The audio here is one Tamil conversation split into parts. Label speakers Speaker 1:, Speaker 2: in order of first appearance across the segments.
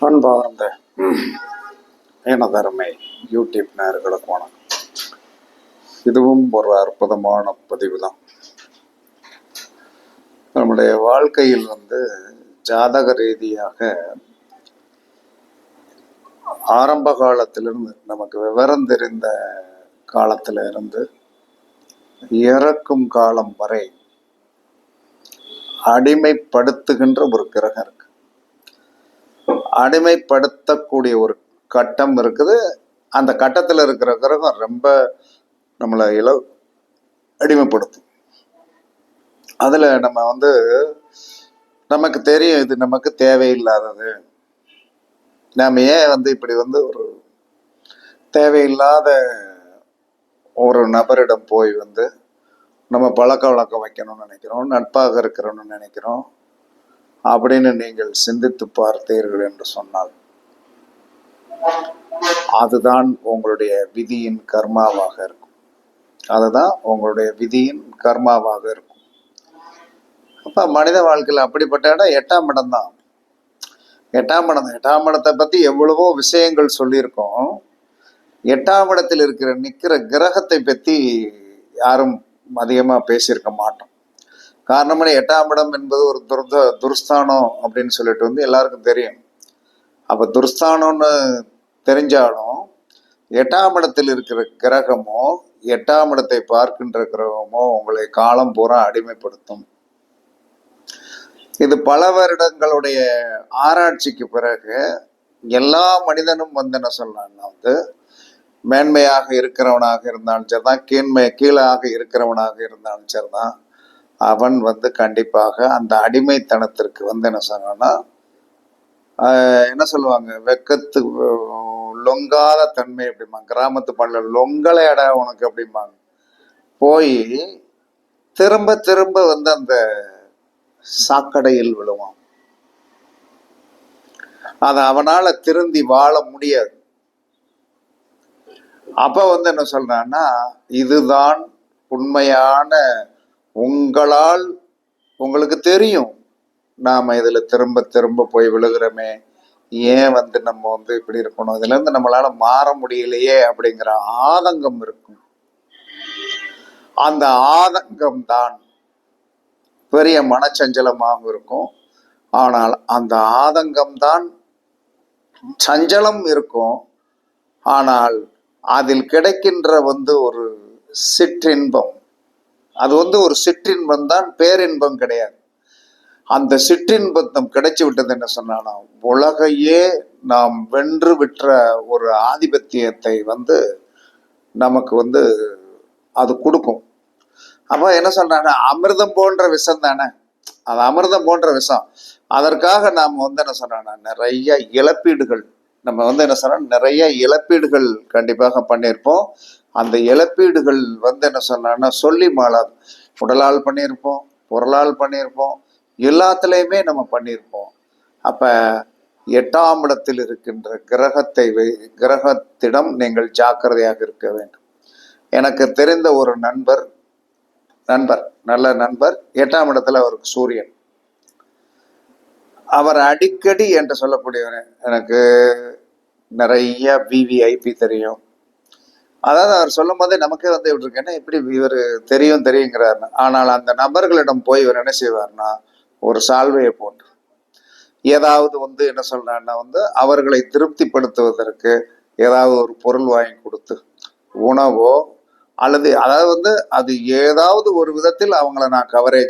Speaker 1: அன்பார்ந்த எனதருமை யூடியூப் நேயர்களுக்கு வணக்கம். இதுவும் ஒரு அற்புதமான பதிவு தான். நம்முடைய வாழ்க்கையில் ஜாதக ரீதியாக ஆரம்ப காலத்திலிருந்து நமக்கு விவரம் தெரிந்த காலத்தில இருந்து இறக்கும் காலம் வரை அடிமைப்படுத்துகின்ற ஒரு கிரகம் இருக்கு. அடிமைப்படுத்தக்கூடிய ஒரு கட்டம் இருக்குது. அந்த கட்டத்தில் இருக்கிற கிரகம் ரொம்ப நம்மளை அடிமைப்படுத்தும். அதில் நம்ம நமக்கு தெரியும் இது நமக்கு தேவையில்லாதது. நாம் ஏன் இப்படி ஒரு தேவையில்லாத ஒரு நபரிடம் போய் நம்ம பழக்க வழக்கம் வைக்கணும்னு நினைக்கிறோம், நட்பாக இருக்கிறோம்னு நினைக்கிறோம் அப்படின்னு நீங்கள் சிந்தித்து பார்த்தீர்கள் என்று சொன்னால் அதுதான் உங்களுடைய விதியின் கர்மாவாக இருக்கும். அதுதான் உங்களுடைய விதியின் கர்மாவாக இருக்கும். அப்ப மனித வாழ்க்கையில் அப்படிப்பட்ட இடம் 8ஆம் இடம் தான். 8ஆம் இடத்தை பத்தி எவ்வளவோ விஷயங்கள் சொல்லியிருக்கோம். 8ஆம் இடத்தில் நிற்கிற கிரகத்தை பத்தி யாரும் அதிகமா பேசியிருக்க மாட்டோம். காரணம் 8ஆம் இடம் என்பது ஒரு துர்ஸ்தானம் அப்படின்னு சொல்லிட்டு எல்லாருக்கும் தெரியும். அப்ப துர்ஸ்தானம்னு தெரிஞ்சாலும் 8ஆம் இடத்தில் இருக்கிற கிரகமோ 8ஆம் இடத்தை பார்க்கின்ற கிரகமோ உங்களை காலம் பூரா அடிமைப்படுத்தும். இது பல வருடங்களுடைய ஆராய்ச்சிக்கு பிறகு எல்லா மனிதனும் என்ன சொல்லலாம்னா மேன்மையாக இருக்கிறவனாக இருந்தாலும் சரிதான், கீழாக இருக்கிறவனாக இருந்தாலும் சரிதான், அவன் கண்டிப்பாக அந்த அடிமைத்தனத்திற்கு என்ன சொன்னா என்ன சொல்லுவாங்க, வெக்கத்து லொங்காத தன்மை அப்படிம்பாங்க. கிராமத்து பள்ள லொங்கலை அடா உனக்கு அப்படிம்பாங்க. போய் திரும்ப திரும்ப அந்த சாக்கடையில் விழுவான். அது அவனால திருந்தி வாழ முடியாது. அப்ப என்ன சொல்றான்னா, இதுதான் உண்மையான, உங்களால் உங்களுக்கு தெரியும் நாம இதுல திரும்ப திரும்ப போய் விழுகிறோமே, ஏன் நம்ம இப்படி இருக்கணும், இதுல இருந்து நம்மளால மாற முடியலையே அப்படிங்கிற ஆதங்கம் இருக்கும். அந்த ஆதங்கம் தான் பெரிய மனச்சஞ்சலமாக இருக்கும். ஆனால் அந்த ஆதங்கம் தான் சஞ்சலம் இருக்கும். ஆனால் அதில் கிடைக்கின்ற ஒரு சிற்றின்பம், அது ஒரு சிற்றின்பம் தான், பேரின்பம் கிடையாது. அந்த சிற்றின்பத்தம் கிடைச்சி விட்டது என்ன சொன்னா, உலகையே நாம் வென்று விற்ற ஒரு ஆதிபத்தியத்தை நமக்கு அது கொடுக்கும். அப்ப என்ன சொல்றாங்க, அமிர்தம் போன்ற விஷம் தானே, அது அமிர்தம் போன்ற விஷம். அதற்காக நாம் என்ன சொல்றாங்க, நிறைய இழப்பீடுகள் நம்ம என்ன சொல்றோம், நிறைய இழப்பீடுகள் கண்டிப்பாக பண்ணியிருப்போம். அந்த இழப்பீடுகள் என்ன சொன்னா சொல்லி மாளாது. உடலால் பண்ணியிருப்போம், பொருளால் பண்ணியிருப்போம், எல்லாத்துலேயுமே நம்ம பண்ணியிருப்போம். அப்ப 8ஆம் இடத்தில் இருக்கின்ற கிரகத்திடம் நீங்கள் ஜாக்கிரதையாக இருக்க வேண்டும். எனக்கு தெரிந்த ஒரு நண்பர் நல்ல நண்பர், 8ஆம் இடத்துல அவருக்கு சூரியன். அவர் அடிக்கடி என்று சொல்லக்கூடியவர். எனக்கு நிறைய விவிஐபி தெரியும். அதாவது அவர் சொல்லும் போதே நமக்கே இப்படி இருக்கு, என்ன இப்படி இவர் தெரியுங்கிறார். ஆனால் அந்த நபர்களிடம் போய் இவர் என்ன செய்வார்னா, ஒரு சால்வையை போட்டு ஏதாவது என்ன சொல்றாருன்னா அவர்களை திருப்திப்படுத்துவதற்கு ஏதாவது ஒரு பொருள் வாங்கி கொடுத்து, உணவோ அல்லது அதாவது அது ஏதாவது ஒரு விதத்தில் அவங்கள நான் கவரேஜ்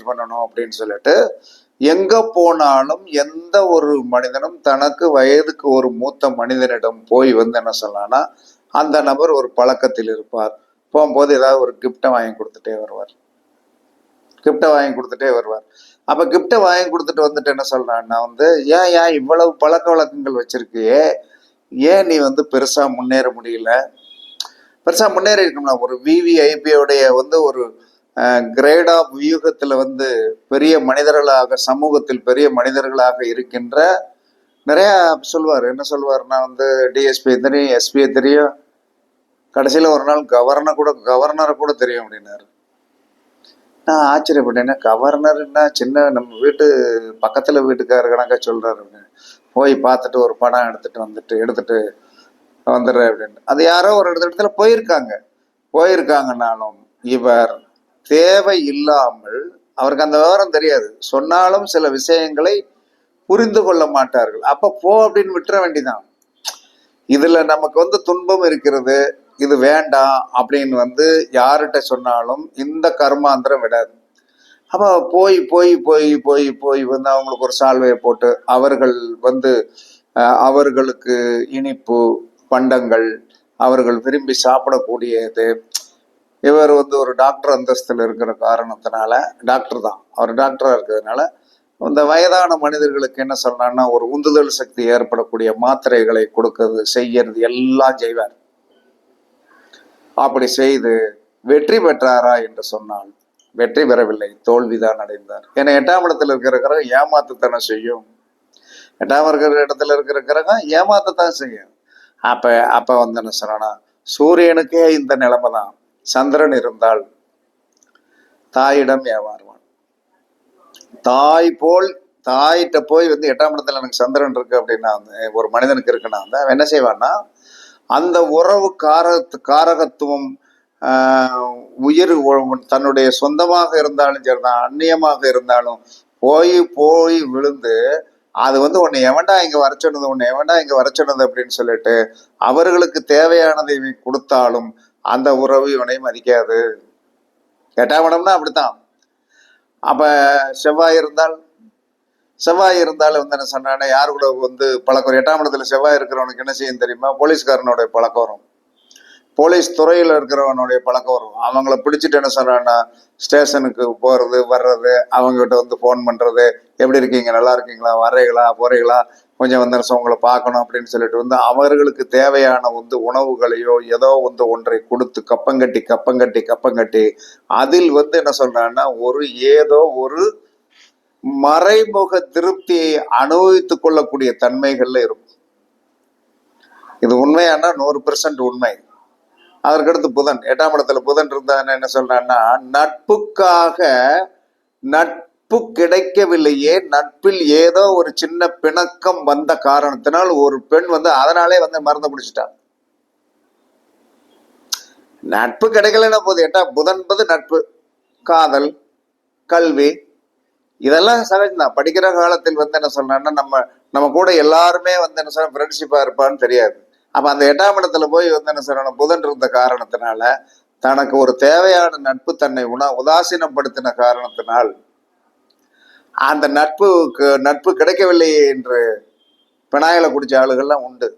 Speaker 1: பண்ணணும் அப்படின்னு சொல்லிட்டு எங்க போனாலும் எந்த ஒரு மனிதனும் தனக்கு வயதுக்கு ஒரு மூத்த மனிதனிடம் போய் என்ன சொல்லலாம்னா, அந்த நபர் ஒரு பழக்கத்தில் இருப்பார். போகும்போது ஏதாவது ஒரு கிஃப்டை வாங்கி கொடுத்துட்டே வருவார். அப்ப கிஃப்டை வாங்கி கொடுத்துட்டு என்ன சொல்றான்னா, ஏன் இவ்வளவு பழக்க வழக்கங்கள் வச்சிருக்கியே, ஏன் நீ பெருசா முன்னேற முடியல? பெருசா முன்னேறி இருக்கணும்னா, ஒரு விவிஐபியோடைய ஒரு கிரேட் ஆஃப் வியூகத்துல பெரிய மனிதர்களாக, சமூகத்தில் பெரிய மனிதர்களாக இருக்கின்ற நிறைய சொல்லுவார். என்ன சொல்லுவார்னா, டிஎஸ்பி தெரியும், எஸ்பி தெரியும், கடைசியில ஒரு நாள் கவர்னரை கூட தெரியும் அப்படின்னாரு. நான் ஆச்சரியப்பட்டேன். கவர்னர்னா சின்ன நம்ம வீட்டு பக்கத்துல வீட்டுக்காரர் கணக்கா சொல்றாரு அப்படின்னு. போய் பார்த்துட்டு ஒரு படம் எடுத்துட்டு வந்துடுறேன் அப்படின்னு. அது யாரோ ஒரு இடத்துல போயிருக்காங்கன்னாலும் இவர் தேவை இல்லாமல், அவருக்கு அந்த விவரம் தெரியாது, சொன்னாலும் சில விஷயங்களை புரிந்து கொள்ள மாட்டார்கள். அப்ப போ அப்படின்னு விட்டுற வேண்டிதான். இதுல நமக்கு துன்பம் இருக்கிறது, இது வேண்டாம் அப்படின்னு யார்கிட்ட சொன்னாலும் இந்த கர்மாந்திரம் விடாது. அப்ப போய் போய் போய் போய் போய் அவங்களுக்கு ஒரு சால்வையை போட்டு அவர்களுக்கு இனிப்பு பண்டங்கள், அவர்கள் விரும்பி சாப்பிடக்கூடியது. இவர் ஒரு டாக்டர் அந்தஸ்தில் இருக்கிற காரணத்தினால, டாக்டர் தான், அவர் டாக்டரா இருக்கிறதுனால இந்த வயதான மனிதர்களுக்கு என்ன சொல்றாங்கன்னா, ஒரு உந்துதல் சக்தி ஏற்படக்கூடிய மாத்திரைகளை கொடுக்கறது, செய்யறது எல்லாம் செய்வார். அப்படி செய்து வெற்றி பெற்றாரா என்று சொன்னால் வெற்றி பெறவில்லை, தோல்விதான் அடைந்தார். ஏன்னா 8ஆம் இடத்துல இருக்கிற கிரகம் ஏமாத்தத்தானே செய்யும். 8ஆம் இடத்துல இருக்கிற கிரகம் ஏமாத்தத்தான் செய்யும். அப்ப என்ன சொன்னா, சூரியனுக்கே இந்த நிலைமை தான். சந்திரன் இருந்தால் தாயிடம் ஏமாறுவான். தாயிட்ட போய் 8ஆம் இடத்துல எனக்கு சந்திரன் இருக்கு அப்படின்னா, ஒரு மனிதனுக்கு இருக்குன்னா அவன் என்ன செய்வான்னா, அந்த உறவு காரகத்துவம் உயிர் தன்னுடைய சொந்தமாக இருந்தாலும் சரிதான், அந்நியமாக இருந்தாலும் போய் போய் விழுந்து அது உன்னை எவன்டா இங்க வரச்சொன்னது அப்படின்னு சொல்லிட்டு அவர்களுக்கு தேவையானதை கொடுத்தாலும் அந்த உறவு இவனை மதிக்காது. 8ஆம் இடம்னா அப்படித்தான். அப்ப செவ்வாய் இருந்தாலும் என்ன சொன்னானே, யாரு கூட பழக்கம். 8ஆம் இடத்துல செவ்வாய் இருக்கிறவனுக்கு என்ன செய்யும் தெரியுமா? போலீஸ்காரனுடைய பழக்கம் வரும், போலீஸ் துறையில இருக்கிறவனுடைய பழக்கம் வரும். அவங்கள பிடிச்சிட்டு என்ன சொன்னான்னா, ஸ்டேஷனுக்கு போறது வர்றது, அவங்க கிட்ட போன் பண்றது, எப்படி இருக்கீங்க, நல்லா இருக்கீங்களா, வர்றீங்களா போறீங்களா, கொஞ்சம் உங்களை பார்க்கணும் அப்படின்னு சொல்லிட்டு அவர்களுக்கு தேவையான உணவுகளையோ ஏதோ ஒன்றை கொடுத்து கப்பங்கட்டி அதில் என்ன சொல்றான்னா, ஏதோ ஒரு மறைமுக திருப்தியை அனுபவித்துக் கொள்ளக்கூடிய தன்மைகள்ல இருக்கும். இது உண்மையானா 100% உண்மை. அதற்கடுத்து புதன் 8ஆம் இடத்துல புதன் இருந்தா என்ன சொல்றான்னா, நட்பு கிடைக்கவில்லையே, நட்பில் ஏதோ ஒரு சின்ன பிணக்கம் வந்த காரணத்தினால் ஒரு பெண் அதனாலே மறந்து பிடிச்சிட்டான். நட்பு கிடைக்கலன்னா போது, புதன் நட்பு, காதல், கல்வி, இதெல்லாம் சகஜம்தான். படிக்கிற காலத்தில் என்ன சொல்றான்னா, நம்ம கூட எல்லாருமே என்ன சொல்ற ஃப்ரெண்ட்ஷிப்பா இருப்பான்னு தெரியாது. அப்ப அந்த 8ஆம் இடத்துல போய் என்ன சொல்ற புதன் இருந்த காரணத்தினால தனக்கு ஒரு தேவையான நட்பு தன்னை உதாசீனப்படுத்தின காரணத்தினால் அந்த நட்பு கிடைக்கவில்லையே என்று பினாயில குடிச்ச ஆளுகள்லாம் உண்டு.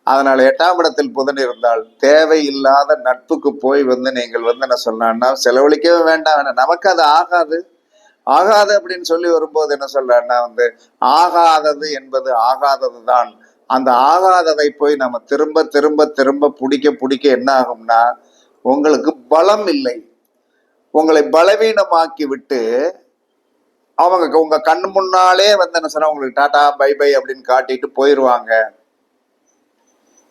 Speaker 1: அதனால 8ஆம் இடத்தில் புதன் இருந்தால் தேவையில்லாத நட்புக்கு போய் நீங்கள் என்ன சொன்னா, செலவழிக்கவே வேண்டாம், நமக்கு அது ஆகாது அப்படின்னு சொல்லி வரும்போது என்ன சொல்றான்னா, ஆகாதது என்பது ஆகாதது தான். அந்த ஆகாததை போய் நம்ம திரும்ப திரும்ப திரும்ப பிடிக்க என்ன ஆகும்னா, உங்களுக்கு பலம் இல்லை, உங்களை பலவீனமாக்கி விட்டு அவங்க உங்க கண் முன்னாலே என்ன சொன்னா உங்களுக்கு டாடா பை பை அப்படின்னு காட்டிட்டு போயிடுவாங்க.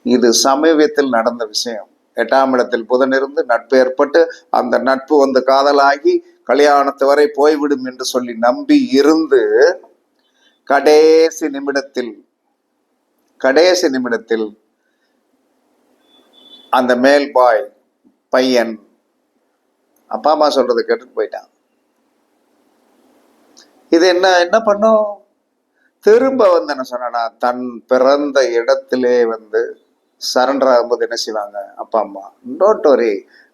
Speaker 1: இது சமீபத்தில் நடந்த விஷயம். 8ஆம் இடத்தில் புதன் இருந்து நட்பு ஏற்பட்டு அந்த நட்பு காதலாகி கல்யாணத்து வரை போய்விடும் என்று சொல்லி நம்பி இருந்து கடைசி நிமிடத்தில் அந்த மேல் பையன் அப்பா அம்மா சொல்றதை கேட்டுட்டு போயிட்டான். இது என்ன பண்ணும்? திரும்ப என்ன சொன்னா, தன் பிறந்த இடத்திலே சரண்டர் ஆகும்போது என்ன செய்வாங்க அப்பா அம்மா, டோன்ட் வரி,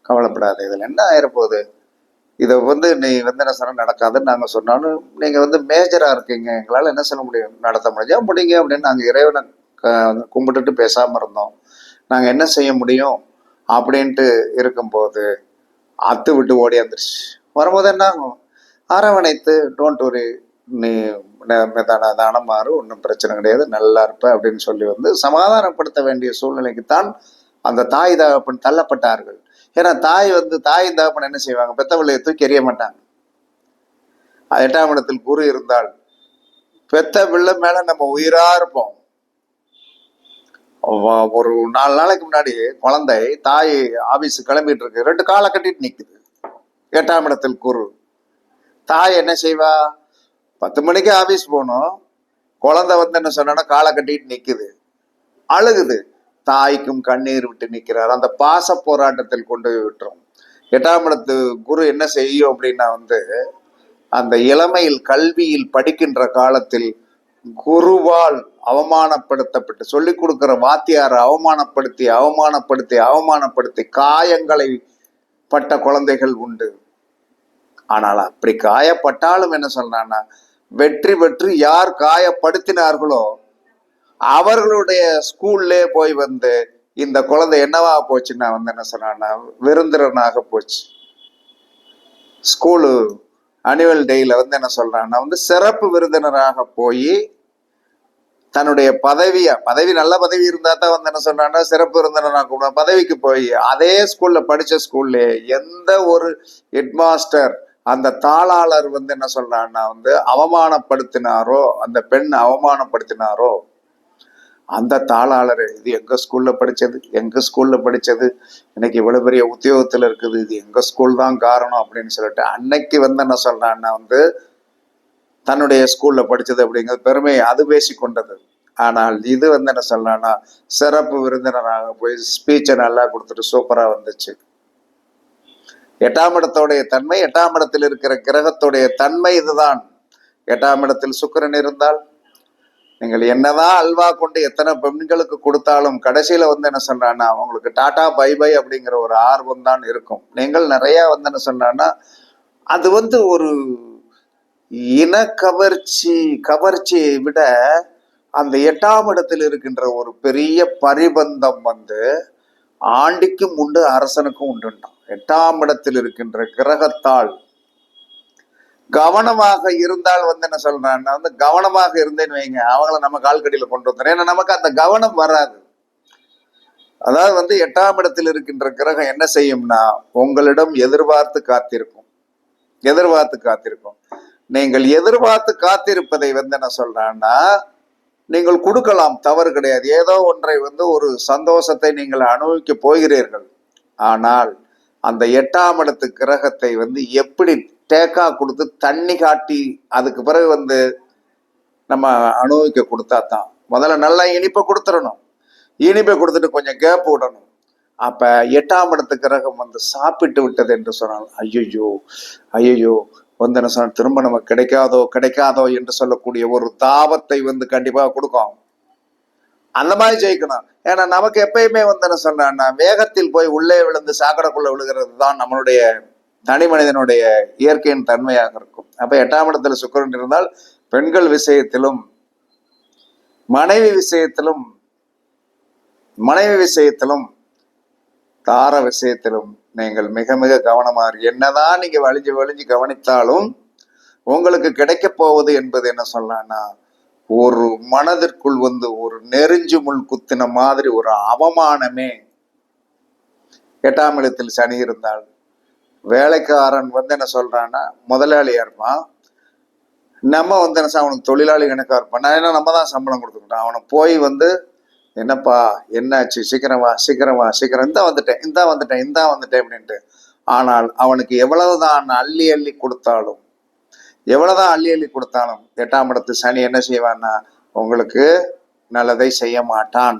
Speaker 1: கவலைப்படாது, இதுல என்ன ஆயிரப்போகுது, இதை நீ என்ன சொன்ன நடக்காதுன்னு நாங்க சொன்னாலும் நீங்க மேஜரா இருக்கீங்க, எங்களால என்ன சொல்ல முடியும், நடத்த முடிஞ்சா முடியுங்க அப்படின்னு நாங்க இறைவனை கும்பிட்டுட்டு பேசாம இருந்தோம், நாங்க என்ன செய்ய முடியும் அப்படின்ட்டு இருக்கும்போது அத்து விட்டு ஓடி வந்துருச்சு. வரும்போது என்ன ஆகும், அரவணைத்து டோன்ட் வரி, நீ தானம் மாறு, ஒன்றும் பிரச்சனை கிடையாது, நல்லா இருப்ப அப்படின்னு சொல்லி சமாதானப்படுத்த வேண்டிய சூழ்நிலைக்குத்தான் அந்த தாய் தகப்பன் தள்ளப்பட்டார்கள். ஏன்னா தாய் தகப்பன் என்ன செய்வாங்க, பெத்த பிள்ளையை தூக்கி எறிய மாட்டாங்க. 8ஆம் இடத்தில் குரு இருந்தால் பெத்த பிள்ளை மேல நம்ம உயிரா இருப்போம். ஒரு 4 நாளைக்கு முன்னாடி குழந்தை தாய் ஆபீஸ் கிளம்பிட்டு இருக்கு, 2 காலை கட்டிட்டு நிக்குது. 8ஆம் இடத்தில் குரு தாய் என்ன செய்வா? 10 மணிக்கு ஆபீஸ் போகணும். குழந்தை வந்து என்ன சொன்னா காலை கட்டிட்டு நிக்குது, அழுகுது. தாய்க்கும் கண்ணீர் விட்டு நிக்கிறார். அந்த பாச போராட்டத்தில் கொண்டு போய் விட்டுரும். 8ஆம் இடத்து குரு என்ன செய்யும் அப்படின்னா வந்து, அந்த இளமையில் கல்வியில் படிக்கின்ற காலத்தில் குருவால் அவமானப்படுத்தப்பட்டு, சொல்லிக் கொடுக்கிற வாத்தியாரை அவமானப்படுத்தி அவமானப்படுத்தி அவமானப்படுத்தி காயங்களை பட்ட குழந்தைகள் உண்டு. ஆனால் அப்படி காயப்பட்டாலும் என்ன சொல்றான்னா, வெற்றி பெற்று யார் காயப்படுத்தினார்களோ அவர்களுடைய ஸ்கூல்ல போய் வந்து இந்த குழந்தை என்னவா போச்சுன்னா வந்து என்ன சொன்னா விருந்திரனாக போச்சு. ஸ்கூலு அனுவல் டேல வந்து என்ன சொல்றான்னா வந்து சிறப்பு விருந்தினராக போய் தன்னுடைய பதவி நல்ல பதவி இருந்தா தான் வந்து என்ன சொல்றான்னா சிறப்பு விருந்தினராக கூட பதவிக்கு போய் அதே ஸ்கூல்ல படிச்ச ஸ்கூல்ல எந்த ஒரு ஹெட்மாஸ்டர் அந்த தாளாளர் வந்து என்ன சொல்றான்னா வந்து அவமானப்படுத்தினாரோ, அந்த பெண் அவமானப்படுத்தினாரோ, அந்த தாளாளர் இது எங்க ஸ்கூல்ல படிச்சது, எங்க ஸ்கூல்ல படிச்சது, இன்னைக்கு இவ்வளவு பெரிய உத்தியோகத்துல இருக்குது, இது எங்க ஸ்கூல் தான் காரணம் அப்படின்னு சொல்லிட்டு அன்னைக்கு வந்து என்ன சொல்றான்னா வந்து தன்னுடைய ஸ்கூல்ல படிச்சது அப்படிங்கிறது பெருமை அது பேசி கொண்டது. ஆனால் இது வந்து என்ன சொல்றான்னா சிறப்பு விருந்தினராக போய் ஸ்பீச்சை நல்லா கொடுத்துட்டு சூப்பரா வந்துச்சு. 8ஆம் இடத்துடைய தன்மை, 8ஆம் இடத்தில் இருக்கிற கிரகத்துடைய தன்மை இதுதான். 8ஆம் இடத்தில் சுக்கிரன் இருந்தால் நீங்கள் என்னதான் அல்வா கொண்டு எத்தனை பெண்களுக்கு கொடுத்தாலும் கடைசியில வந்து என்ன சொல்றான்னா அவங்களுக்கு டாடா பை பை அப்படிங்கிற ஒரு ஆர்வம் தான் இருக்கும். நீங்கள் நிறைய வந்து என்ன சொல்றான்னா அது வந்து ஒரு இன கவர்ச்சியை விட அந்த 8ஆம் இடத்தில் இருக்கின்ற ஒரு பெரிய பரிபந்தம் வந்து ஆண்டிக்கும் உண்டு அரசனுக்கும் உண்டுண்டான். 8ஆம் இடத்தில் இருக்கின்ற கிரகத்தால் கவனமாக இருந்தால் வந்து என்ன சொல்றான்னா வந்து கவனமாக இருந்தேன்னு வைங்க, அவங்கள நம்ம கால்கடியில கொண்டு வந்துடும். ஏன்னா நமக்கு அந்த கவனம் வராது. அதாவது வந்து 8ஆம் இடத்தில் இருக்கின்ற கிரகம் என்ன செய்யும்னா உங்களிடம் எதிர்பார்த்து காத்திருக்கும். நீங்கள் எதிர்பார்த்து காத்திருப்பதை வந்து என்ன சொல்றான்னா நீங்கள் கொடுக்கலாம், தவறு கிடையாது. ஏதோ ஒன்றை வந்து ஒரு சந்தோஷத்தை நீங்கள் அனுபவிக்க போகிறீர்கள். ஆனால் அந்த 8ஆம் இடத்து கிரகத்தை வந்து எப்படி டேக்கா கொடுத்து தண்ணி காட்டி அதுக்கு பிறகு வந்து நம்ம அனுபவிக்க கொடுத்தா தான். முதல்ல நல்லா இனிப்பை கொடுத்துடணும், இனிப்பை கொடுத்துட்டு கொஞ்சம் கேப் விடணும். அப்ப 8ஆம் இடத்து கிரகம் வந்து சாப்பிட்டு விட்டது என்று சொன்னால் ஐயோ வந்து என்ன சொன்ன திரும்ப நமக்கு கிடைக்காதோ என்று சொல்லக்கூடிய ஒரு தாபத்தை வந்து கண்டிப்பா கொடுக்கும். அந்த மாதிரி ஜெயிக்கணும். ஏன்னா நமக்கு எப்பயுமே வந்து என்ன சொல்றான்னா வேகத்தில் போய் உள்ளே விழுந்து சாக்கடைக்குள்ள விழுகிறது தான் நம்மளுடைய தனி மனிதனுடைய இயற்கையின் தன்மையாக இருக்கும். அப்ப 8ஆம் இடத்துல சுக்கிரன் இருந்தால் பெண்கள் விஷயத்திலும் மனைவி விஷயத்திலும் தார விஷயத்திலும் நீங்கள் மிக மிக கவனமாக என்னதான் நீங்க வலிஞ்சு கவனித்தாலும் உங்களுக்கு கிடைக்க போவது என்பது என்ன சொல்லலாம்னா ஒரு மனதிற்குள் வந்து ஒரு நெருஞ்சு முள் குத்தின மாதிரி ஒரு அவமானமே. 8ஆம் இடத்தில் சனி இருந்தால் வேலைக்காரன் வந்து என்ன சொல்றான்னா முதலாளியா இருப்பான், நம்ம வந்து என்ன அவனுக்கு தொழிலாளி கணக்கா இருப்பான். ஏன்னா நம்ம தான் சம்பளம் கொடுத்துக்கிட்டோம். அவனை போய் வந்து என்னப்பா என்னாச்சு, சீக்கிரம் இந்தா வந்துட்டேன் அப்படின்ட்டு. ஆனால் அவனுக்கு எவ்வளவுதான் அள்ளி கொடுத்தாலும் 8ஆம் இடத்து சனி என்ன செய்வான்னா உங்களுக்கு நல்லதை செய்ய மாட்டான்.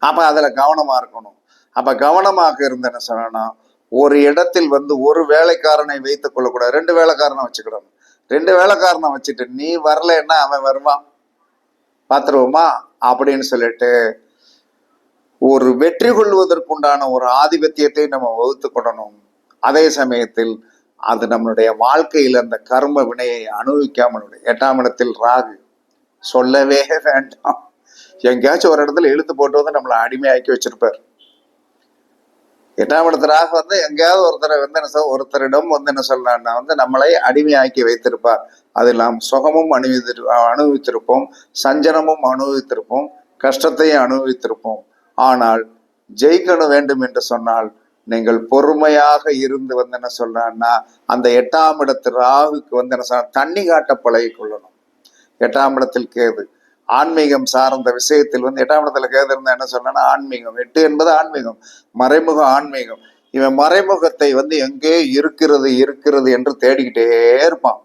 Speaker 1: அப்ப அதுல கவனமா இருக்கணும். அப்ப கவனமாக இருந்த என்ன சொன்னா ஒரு இடத்தில் வந்து ஒரு வேலைக்காரனை வைத்துக் கொள்ளக்கூடாது, 2 வேலைக்காரனை வச்சுக்கிடணும். 2 வேலைக்காரனை வச்சுட்டு நீ வரலன்னா அவன் வருவான் பாத்துருவோமா அப்படின்னு சொல்லிட்டு ஒரு வெற்றி கொள்வதற்குண்டான ஒரு ஆதிபத்தியத்தை நம்ம வகுத்து கொள்ளணும். அதே சமயத்தில் அது நம்மளுடைய வாழ்க்கையில் அந்த கர்ம வினையை அனுபவிக்காமல். 8ஆம் இடத்தில் ராகு சொல்லவே வேண்டாம். எங்கேயாச்சும் ஒரு இடத்துல இழுத்து போட்டு வந்து நம்மளை அடிமையாக்கி வச்சிருப்பார். 8ஆம் இடத்து ராகு வந்து எங்கேயாவது ஒருத்தரிடம் வந்து என்ன சொல்றான்னா வந்து நம்மளை அடிமையாக்கி வைத்திருப்பார். அதில் நாம் சுகமும் அனுபவித்திருப்போம், சஞ்சனமும் அனுபவித்திருப்போம், கஷ்டத்தையும் அனுபவித்திருப்போம். ஆனால் ஜெயிக்கணும் வேண்டும் என்று சொன்னால் நீங்கள் பொறுமையாக இருந்து வந்து என்ன சொல்றான்னா அந்த 8ஆம் இடத்து ராகுக்கு வந்து என்ன சொல்ற தண்ணி காட்ட பழகி கொள்ளணும். 8ஆம் இடத்தில் கேது ஆன்மீகம் சார்ந்த விஷயத்தில் வந்து 8ஆம் இடத்துல கேது இருந்தா என்ன சொல்றேன்னா ஆன்மீகம். 8 என்பது ஆன்மீகம், மறைமுக ஆன்மீகம். இவன் மறைமுகத்தை வந்து எங்கே இருக்கிறது இருக்கிறது என்று தேடிக்கிட்டே இருப்பான்.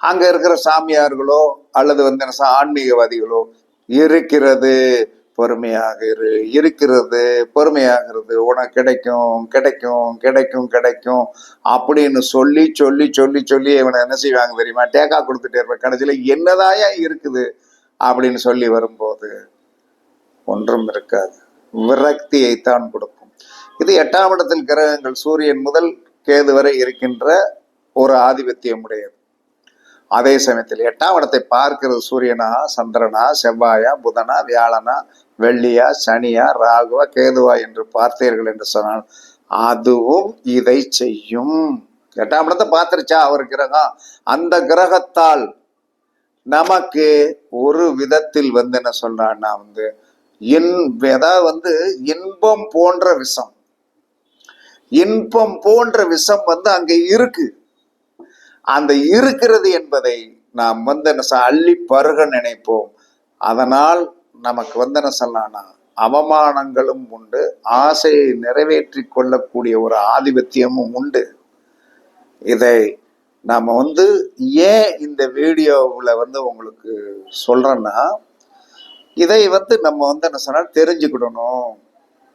Speaker 1: அங்க இருக்கிற சாமியார்களோ அல்லது வந்து ஆன்மீகவாதிகளோ இருக்கிறது பொறுமையாக இரு, இருக்கிறது பொறுமையாகிறது, உனக்கு கிடைக்கும் கிடைக்கும் கிடைக்கும் கிடைக்கும் அப்படின்னு சொல்லி சொல்லி சொல்லி சொல்லி இவனை என்ன செய்வாங்க தெரியுமா, டேக்கா கொடுத்துட்டே இருப்பேன். கடைசியில என்னதாயா இருக்குது அப்படின்னு சொல்லி வரும்போது ஒன்றும் இருக்காது, விரக்தியைத்தான் கொடுக்கும். இது 8ஆம் இடத்தில் கிரகங்கள் சூரியன் முதல் கேது வரை இருக்கின்ற ஒரு ஆதிபத்தியம் உடையது. அதே சமயத்தில் 8ஆம் இடத்தை பார்க்கிறது சூரியனா, சந்திரனா, செவ்வாயா, புதனா, வியாழனா, வெள்ளியா, சனியா, ராகுவா, கேதுவா என்று பார்த்தீர்கள் என்று சொன்னால் அதுவும் இதை செய்யும். 8ஆம் இடத்தை பார்த்துருச்சா அவர் கிரகம், அந்த கிரகத்தால் நமக்கு ஒரு விதத்தில் வந்து என்ன சொல்றான்னா வந்து அதாவது வந்து இன்பம் போன்ற விஷம், இன்பம் போன்ற விஷம் வந்து அங்க இருக்கு. அந்த இருக்கிறது என்பதை நாம் வந்து என்ன அள்ளி பருக நினைப்போம். அதனால் நமக்கு வந்து என்ன சொல்லலாம்னா அவமானங்களும் உண்டு, ஆசையை நிறைவேற்றி கொள்ளக்கூடிய ஒரு ஆதிபத்தியமும் உண்டு. இதை நாம வந்து ஏன் இந்த வீடியோவில் வந்து உங்களுக்கு சொல்றேன்னா, இதை வந்து நம்ம வந்து என்ன சொன்னால் தெரிஞ்சுக்கிடணும்.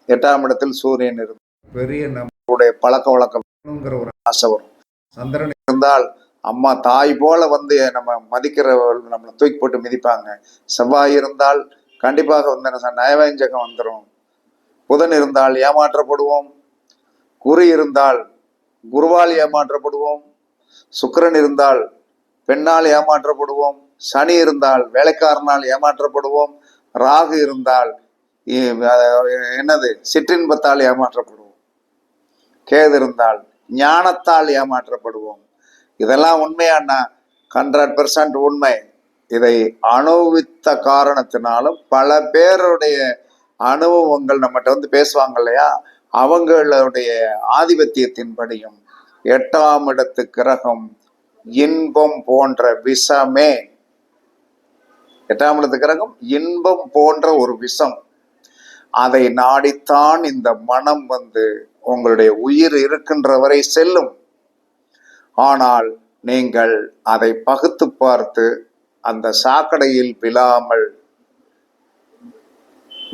Speaker 1: 8ஆம் இடத்தில் சூரியன் இருந்து பெரிய நம்மளுடைய பழக்க வழக்கம்ங்கிற ஒரு ஆசை வரும். சந்திரன் இருந்தால் அம்மா தாய் போல வந்து நம்ம மதிக்கிறவர்கள் நம்மளை தூக்கி போட்டு மிதிப்பாங்க. செவ்வாய் இருந்தால் கண்டிப்பாக வந்து என்ன நயவஞ்சகம் வந்துடும். புதன் இருந்தால் ஏமாற்றப்படுவோம். குரு இருந்தால் குருவால் ஏமாற்றப்படுவோம். சுக்கிரன் இருந்தால் பெண்ணால் ஏமாற்றப்படுவோம். சனி இருந்தால் வேலைக்காரனால் ஏமாற்றப்படுவோம். ராகு இருந்தால் என்னது சிற்றின்பத்தால் ஏமாற்றப்படுவோம். கேது இருந்தால் ஞானத்தால் ஏமாற்றப்படுவோம். இதெல்லாம் உண்மையானா 100% உண்மை. இதை அனுபவித்த காரணத்தினாலும் பல பேருடைய அனுபவங்கள் நம்மகிட்ட வந்து பேசுவாங்க இல்லையா, அவங்களுடைய ஆதிபத்தியத்தின்படியும் 8ஆம் இடத்து கிரகம் இன்பம் போன்ற விஷமே. 8ஆம் இடத்து கிரகம் இன்பம் போன்ற ஒரு விஷம். அதை நாடித்தான் இந்த மனம் வந்து உங்களுடைய உயிர் இருக்கின்ற வரை செல்லும். ஆனால் நீங்கள் அதை பகுத்து பார்த்து அந்த சாக்கடையில் விழாமல்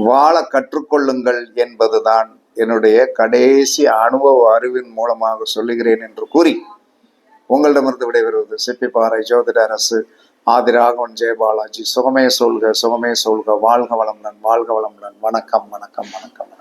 Speaker 1: வாழ கற்றுக்கொள்ளுங்கள் என்பதுதான் என்னுடைய கடைசி அனுபவ அறிவின் மூலமாக சொல்லுகிறேன் என்று கூறி உங்களிடமிருந்து விடைபெறுவது சிப்பிப்பாறை ஜோதிட அரசு ஆதிராகவன் ஜெயபாலாஜி. சுகமே சொல்க சுகமே சொல்க, வாழ்க வளமுடன் வாழ்க வளமுடன். வணக்கம் வணக்கம் வணக்கம்.